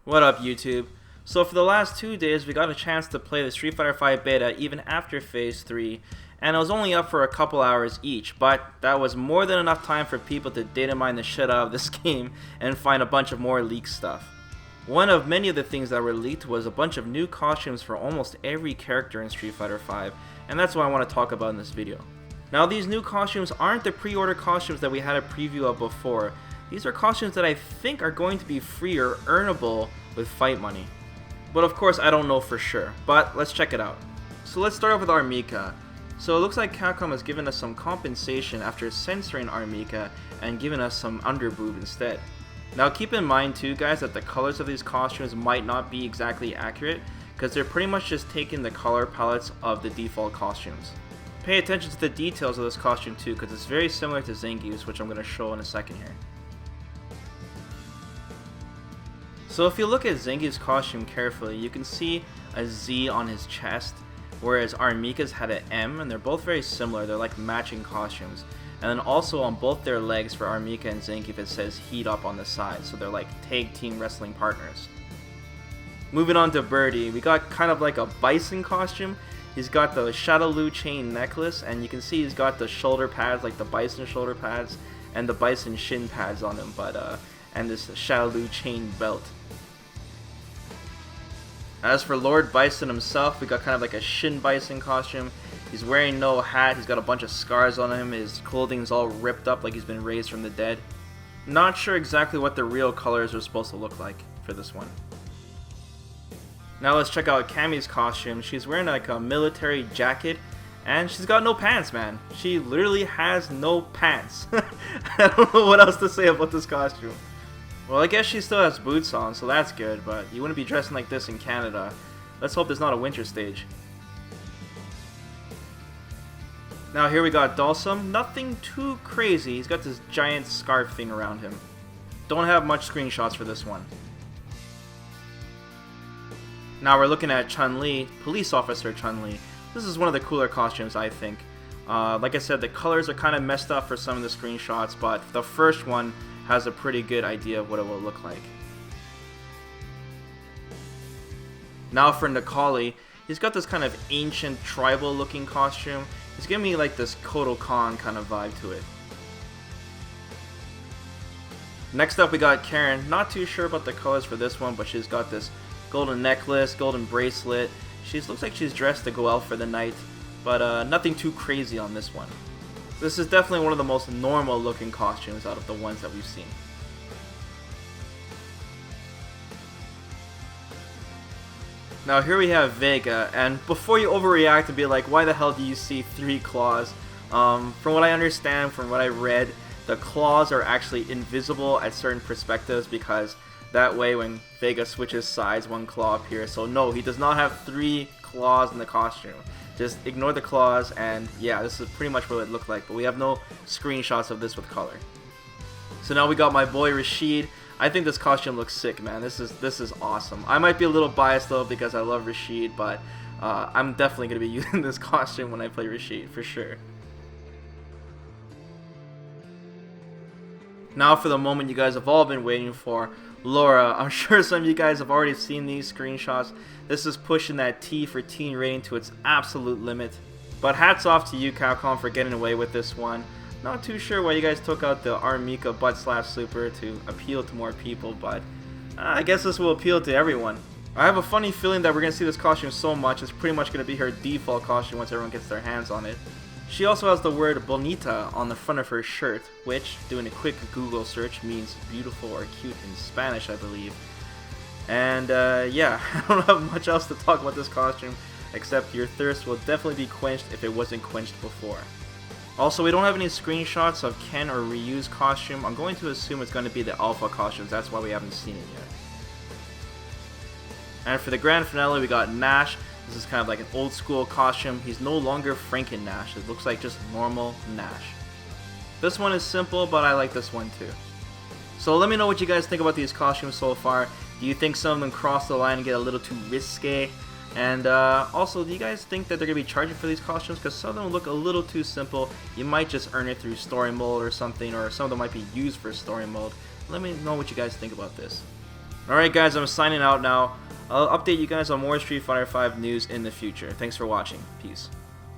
What up, YouTube? So for the last 2 days, we got a chance to play the Street Fighter V beta even after Phase 3, and it was only up for a couple hours each, but that was more than enough time for people to data mine the shit out of this game and find a bunch of more leaked stuff. One of many of the things that were leaked was a bunch of new costumes for almost every character in Street Fighter V, and that's what I want to talk about in this video. Now, these new costumes aren't the pre-order costumes that we had a preview of before. These are costumes that I think are going to be free or earnable with fight money. But of course, I don't know for sure, but let's check it out. So let's start off with Armika. So it looks like Capcom has given us some compensation after censoring Armika and giving us some underboob instead. Now keep in mind too, guys, that the colors of these costumes might not be exactly accurate, because they're pretty much just taking the color palettes of the default costumes. Pay attention to the details of this costume too, because it's very similar to Zangief's, which I'm going to show in a second here. So if you look at Zangief's costume carefully, you can see a Z on his chest, whereas Armika's had an M, and they're both very similar. They're like matching costumes. And then also on both their legs for Armika and Zangief, it says Heat Up on the side, so they're like tag team wrestling partners. Moving on to Birdie, we got kind of like a bison costume. He's got the Shadowloo chain necklace, and you can see he's got the shoulder pads, like the bison shoulder pads, and the bison shin pads on him, and this Shadowloo chain belt. As for Lord Bison himself, we got kind of like a Shin Bison costume. He's wearing no hat, he's got a bunch of scars on him, his clothing's all ripped up like he's been raised from the dead. Not sure exactly what the real colors are supposed to look like for this one. Now let's check out Cammy's costume. She's wearing like a military jacket, and she's got no pants, man. She literally has no pants. I don't know what else to say about this costume. Well, I guess she still has boots on, so that's good, but you wouldn't be dressing like this in Canada. Let's hope there's not a winter stage. Now here we got Dalsum. Nothing too crazy. He's got this giant scarf thing around him. Don't have much screenshots for this one. Now we're looking at Chun-Li, Police Officer Chun-Li. This is one of the cooler costumes, I think. Like I said, the colors are kind of messed up for some of the screenshots, but the first one has a pretty good idea of what it will look like. Now for Necalli, he's got this kind of ancient tribal looking costume. He's giving me like this Kotal Khan kind of vibe to it. Next up we got Karen. Not too sure about the colors for this one, but she's got this golden necklace, golden bracelet. She looks like she's dressed to go out for the night, but nothing too crazy on this one. This is definitely one of the most normal looking costumes out of the ones that we've seen. Now here we have Vega, and before you overreact and be like, why the hell do you see 3 claws? From what I understand, from what I read, the claws are actually invisible at certain perspectives, because that way when Vega switches sides, 1 claw appears. So no, he does not have 3 claws in the costume. Just ignore the claws, and yeah, this is pretty much what it looked like, but we have no screenshots of this with color. So now we got my boy Rashid. I think this costume looks sick, man. This is awesome. I might be a little biased though because I love Rashid, but I'm definitely going to be using this costume when I play Rashid, for sure. Now for the moment you guys have all been waiting for, Laura. I'm sure some of you guys have already seen these screenshots. This is pushing that T for teen rating to its absolute limit. But hats off to you, Capcom, for getting away with this one. Not too sure why you guys took out the Armika butt slap super to appeal to more people, but I guess this will appeal to everyone. I have a funny feeling that we're going to see this costume so much, it's pretty much going to be her default costume once everyone gets their hands on it. She also has the word bonita on the front of her shirt, which, doing a quick Google search, means beautiful or cute in Spanish, I believe. And yeah, I don't have much else to talk about this costume, except your thirst will definitely be quenched if it wasn't quenched before. Also, we don't have any screenshots of Ken or Ryu's costume. I'm going to assume it's going to be the Alpha costumes, that's why we haven't seen it yet. And for the grand finale, we got Nash. This is kind of like an old school costume. He's no longer Franken Nash. It looks like just normal Nash. This one is simple, but I like this one too. So let me know what you guys think about these costumes so far. Do you think some of them cross the line and get a little too risque? And also, do you guys think that they're going to be charging for these costumes? Because some of them look a little too simple. You might just earn it through story mode or something, or some of them might be used for story mode. Let me know what you guys think about this. Alright guys, I'm signing out now. I'll update you guys on more Street Fighter V news in the future. Thanks for watching. Peace.